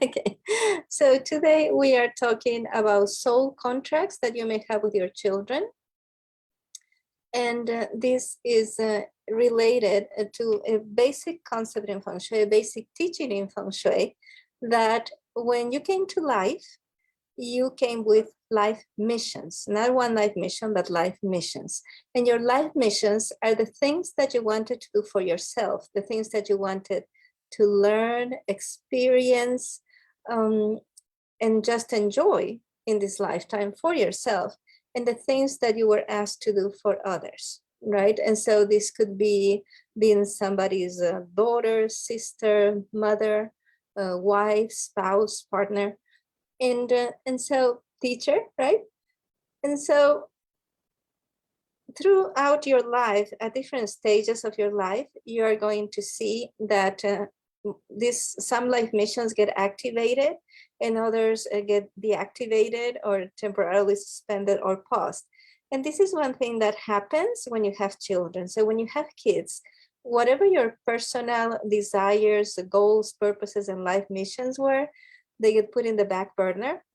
Okay, so today we are talking about soul contracts that you may have with your children. And this is related to a basic concept in Feng Shui, a basic teaching in Feng Shui, that when you came to life, you came with life missions, not one life mission, but life missions. And your life missions are the things that you wanted to do for yourself, the things that you wanted to learn, experience, and just enjoy in this lifetime for yourself, and the things that you were asked to do for others, right? And so this could be being somebody's daughter, sister, mother, wife, spouse, partner, and so teacher, right? And so throughout your life, at different stages of your life, you are going to see that some life missions get activated and others get deactivated or temporarily suspended or paused. And this is one thing that happens when you have children. So when you have kids, whatever your personal desires, goals, purposes, and life missions were, they get put in the back burner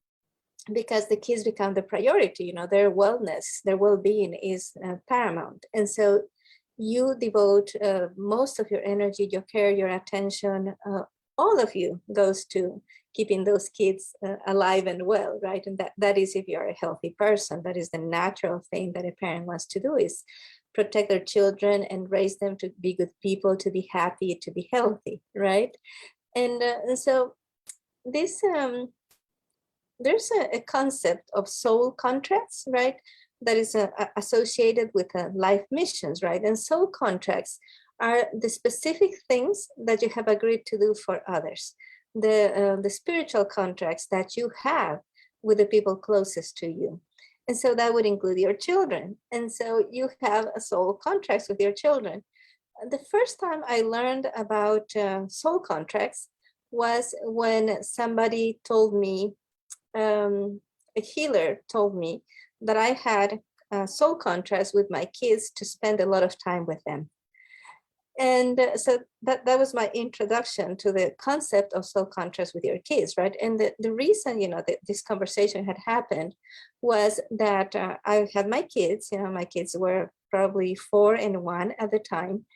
because the kids become the priority. You know, their wellness, their well-being is paramount. And so you devote most of your energy, your care, your attention, all of you goes to keeping those kids alive and well, right? And that is if you're a healthy person. That is the natural thing that a parent wants to do, is protect their children and raise them to be good people, to be happy, to be healthy, right? And so this there's a concept of soul contracts, right? That is associated with life missions, right? And soul contracts are the specific things that you have agreed to do for others, the spiritual contracts that you have with the people closest to you. And so that would include your children. And so you have a soul contracts with your children. The first time I learned about soul contracts was when somebody told me, a healer told me that I had soul contracts with my kids to spend a lot of time with them. And so that was my introduction to the concept of soul contracts with your kids, right? And the reason, you know, that this conversation had happened was that I had my kids, you know, my kids were probably 4 and 1 at the time.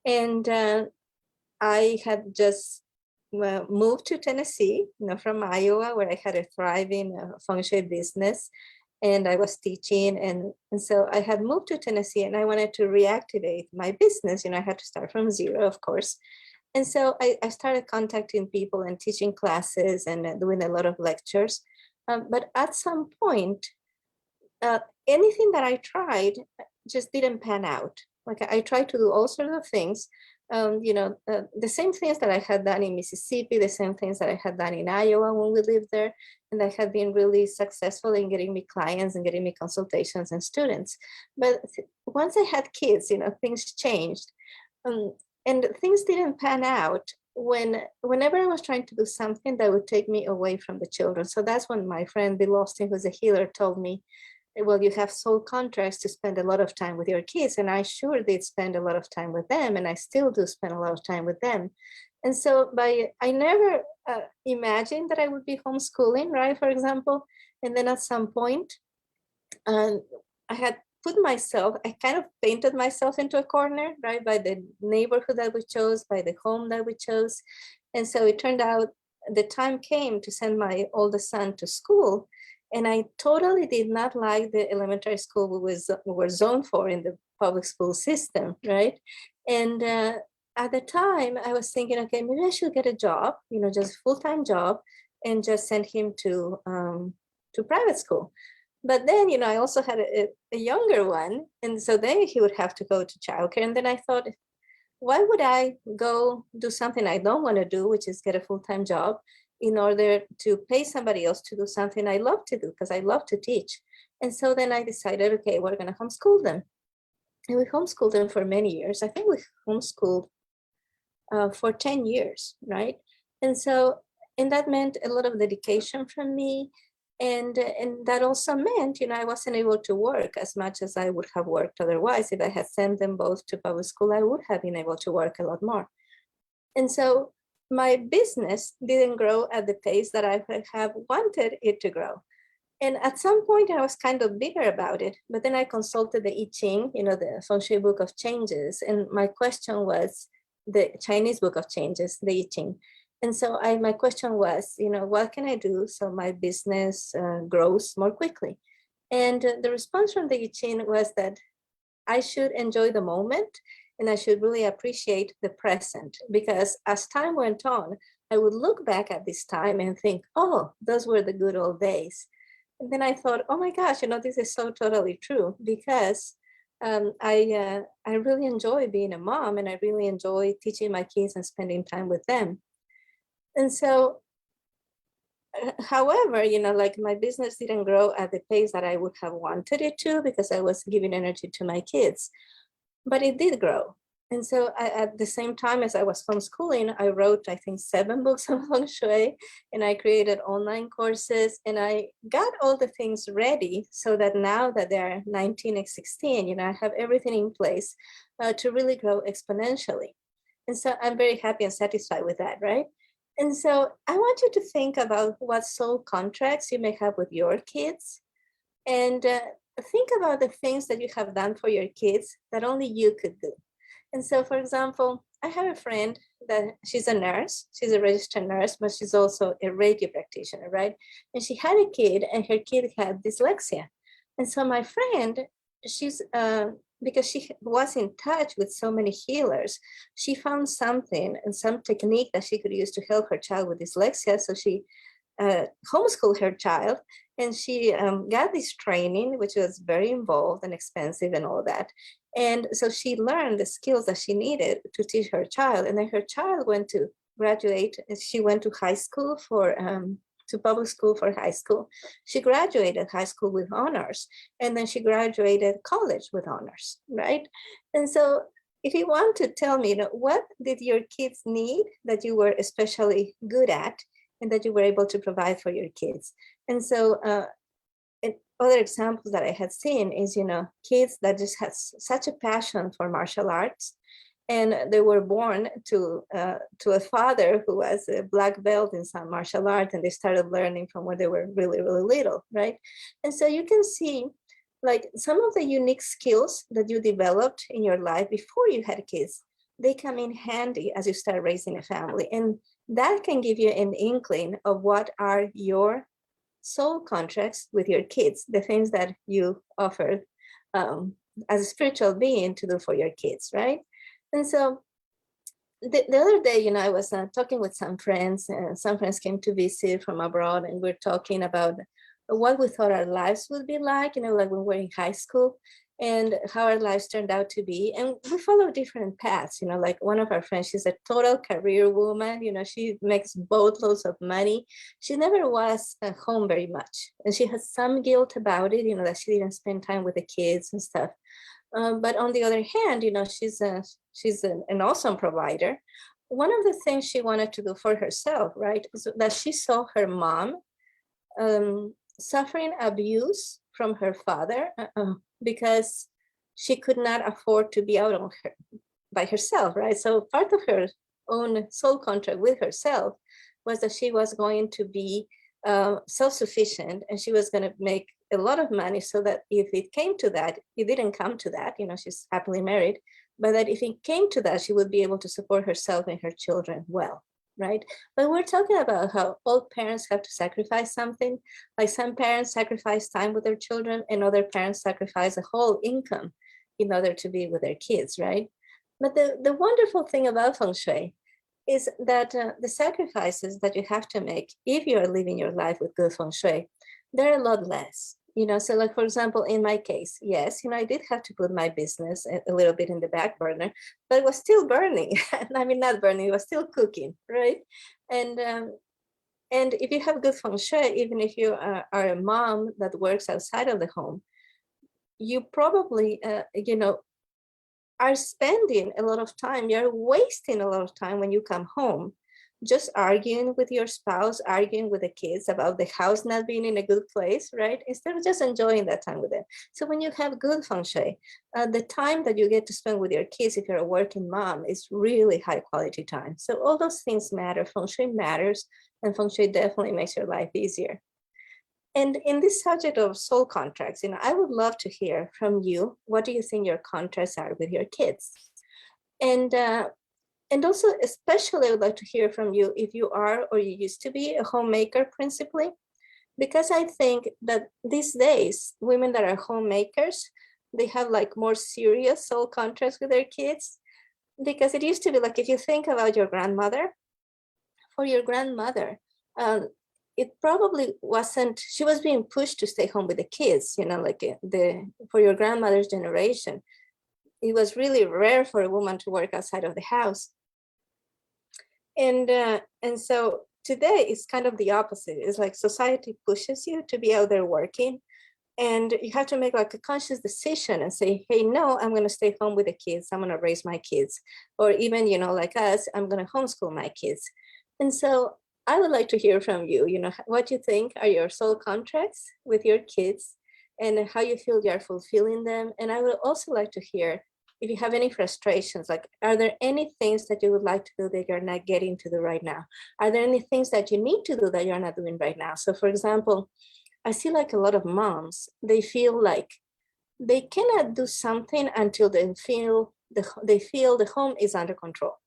And I had just moved to Tennessee, you know, from Iowa, where I had a thriving Feng Shui business, and I was teaching, and so I had moved to Tennessee, and I wanted to reactivate my business. You know, I had to start from zero, of course, and so I started contacting people and teaching classes and doing a lot of lectures. But at some point, anything that I tried just didn't pan out. Like I tried to do all sorts of things. You know, the same things that I had done in Mississippi, the same things that I had done in Iowa when we lived there. And I had been really successful in getting me clients and getting me consultations and students. But once I had kids, you know, things changed. And things didn't pan out whenever I was trying to do something that would take me away from the children. So that's when my friend Bill Austin, who's a healer, told me, well, you have soul contracts to spend a lot of time with your kids. And I sure did spend a lot of time with them. And I still do spend a lot of time with them. And so I never imagined that I would be homeschooling, right, for example. And then at some point, I had I kind of painted myself into a corner, right, by the neighborhood that we chose, by the home that we chose. And so it turned out the time came to send my oldest son to school. And I totally did not like the elementary school we were zoned for in the public school system, right? And at the time, I was thinking, okay, maybe I should get a job, you know, just a full-time job, and just send him to private school. But then, you know, I also had a younger one, and so then he would have to go to childcare. And then I thought, why would I go do something I don't want to do, which is get a full-time job, in order to pay somebody else to do something I love to do, because I love to teach. And so then I decided, okay, we're going to homeschool them. And we homeschooled them for many years. I think we homeschooled for 10 years, right? And so, and that meant a lot of dedication from me. And that also meant, you know, I wasn't able to work as much as I would have worked otherwise. If I had sent them both to public school, I would have been able to work a lot more. And so my business didn't grow at the pace that I would have wanted it to grow. And at some point, I was kind of bitter about it. But then I consulted the I Ching, the Feng Shui book of changes. And my question was the Chinese book of changes, the I Ching. And so my question was, what can I do so my business grows more quickly? And the response from the I Ching was that I should enjoy the moment and I should really appreciate the present, because as time went on, I would look back at this time and think, oh, those were the good old days. And then I thought, oh my gosh, this is so totally true, because I really enjoy being a mom, and I really enjoy teaching my kids and spending time with them. And so, however, like my business didn't grow at the pace that I would have wanted it to, because I was giving energy to my kids, but it did grow. And so at the same time as I was homeschooling, I wrote, I think, 7 books on Feng Shui, and I created online courses, and I got all the things ready so that now that they're 19 and 16, I have everything in place to really grow exponentially. And so I'm very happy and satisfied with that, right? And so I want you to think about what soul contracts you may have with your kids, and think about the things that you have done for your kids that only you could do. And so, for example, I have a friend that she's a nurse. She's a registered nurse, but she's also a Reiki practitioner, right? And she had a kid, and her kid had dyslexia. And so my friend, she's because she was in touch with so many healers, she found something and some technique that she could use to help her child with dyslexia. So she homeschooled her child, and she got this training, which was very involved and expensive and all that. And so she learned the skills that she needed to teach her child. And then her child went to graduate. She went to high school to public school for high school. She graduated high school with honors, and then she graduated college with honors, right? And so if you want to tell me, what did your kids need that you were especially good at and that you were able to provide for your kids? And so other examples that I had seen is, kids that just had such a passion for martial arts, and they were born to a father who was a black belt in some martial art, and they started learning from when they were really, really little, right? And so you can see, like, some of the unique skills that you developed in your life before you had kids, they come in handy as you start raising a family. And that can give you an inkling of what are your soul contracts with your kids, the things that you offer as a spiritual being to do for your kids, right? And so the other day, I was talking with some friends, and some friends came to visit from abroad, and we're talking about what we thought our lives would be like, like when we were in high school, and how our lives turned out to be. And we follow different paths, like one of our friends, she's a total career woman, she makes boatloads of money. She never was at home very much. And she has some guilt about it, that she didn't spend time with the kids and stuff. But on the other hand, she's an awesome provider. One of the things she wanted to do for herself, right, is that she saw her mom suffering abuse from her father because she could not afford to be out on her by herself, right? So part of her own soul contract with herself was that she was going to be self-sufficient, and she was going to make a lot of money, so that if it came to that, it didn't come to that, she's happily married, but that if it came to that, she would be able to support herself and her children well, right? But we're talking about how all parents have to sacrifice something. Like some parents sacrifice time with their children, and other parents sacrifice a whole income in order to be with their kids, right? But the wonderful thing about Feng Shui is that the sacrifices that you have to make if you are living your life with good Feng Shui, they're a lot less. So like, for example, in my case, yes, I did have to put my business a little bit in the back burner, but it was still burning. I mean, not burning, it was still cooking, right? And if you have good Feng Shui, even if you are a mom that works outside of the home, you probably, are spending a lot of time, you're wasting a lot of time when you come home just arguing with your spouse, arguing with the kids about the house not being in a good place, right? Instead of just enjoying that time with them. So when you have good Feng Shui, the time that you get to spend with your kids, if you're a working mom, is really high quality time. So all those things matter. Feng Shui matters, and Feng Shui definitely makes your life easier. And in this subject of soul contracts, I would love to hear from you. What do you think your contracts are with your kids? And also, especially, I would like to hear from you if you are or you used to be a homemaker principally, because I think that these days, women that are homemakers, they have like more serious soul contracts with their kids. Because it used to be like, if you think about your grandmother, for your grandmother, it probably wasn't, she was being pushed to stay home with the kids, like for your grandmother's generation, it was really rare for a woman to work outside of the house. And so today it's kind of the opposite. It's like society pushes you to be out there working, and you have to make like a conscious decision and say, hey, no, I'm going to stay home with the kids. I'm going to raise my kids. Or even, like us, I'm going to homeschool my kids. And so I would like to hear from you, what you think are your soul contracts with your kids and how you feel you are fulfilling them. And I would also like to hear if you have any frustrations, like, are there any things that you would like to do that you're not getting to do right now? Are there any things that you need to do that you're not doing right now? So for example, I see like a lot of moms, they feel like they cannot do something until they feel the home is under control.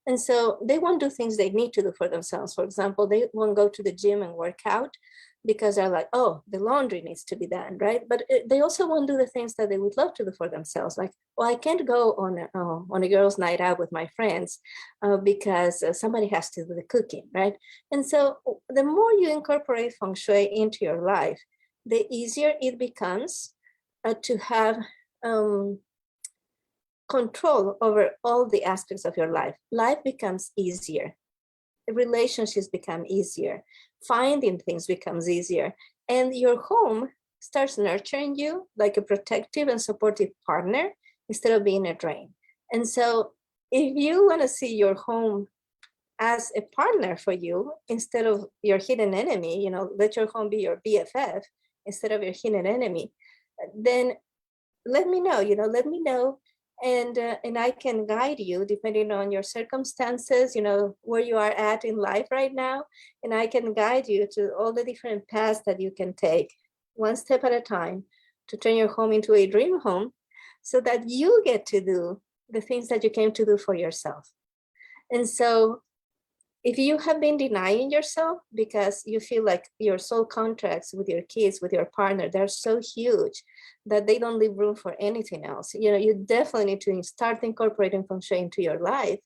And so they won't do things they need to do for themselves. For example, they won't go to the gym and work out because they're like, oh, the laundry needs to be done, right? But they also won't do the things that they would love to do for themselves. Like, well, I can't go on a girls' night out with my friends because somebody has to do the cooking, right? And so the more you incorporate Feng Shui into your life, the easier it becomes to have control over all the aspects of your life. Life becomes easier. Relationships become easier. Finding things becomes easier. And your home starts nurturing you like a protective and supportive partner instead of being a drain. And so if you want to see your home as a partner for you instead of your hidden enemy, let your home be your BFF instead of your hidden enemy, then let me know, let me know. And I can guide you depending on your circumstances, where you are at in life right now. And I can guide you to all the different paths that you can take one step at a time to turn your home into a dream home so that you get to do the things that you came to do for yourself. And so if you have been denying yourself because you feel like your soul contracts with your kids, with your partner, they're so huge that they don't leave room for anything else, you definitely need to start incorporating Feng Shui into your life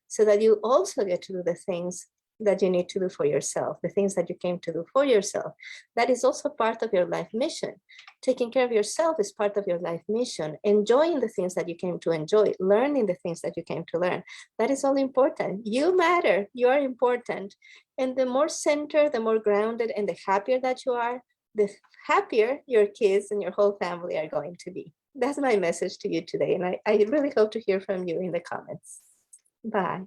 so that you also get to do the things that you need to do for yourself, the things that you came to do for yourself. That is also part of your life mission. Taking care of yourself is part of your life mission. Enjoying the things that you came to enjoy, learning the things that you came to learn. That is all important. You matter, you are important. And the more centered, the more grounded, and the happier that you are, the happier your kids and your whole family are going to be. That's my message to you today. And I really hope to hear from you in the comments. Bye.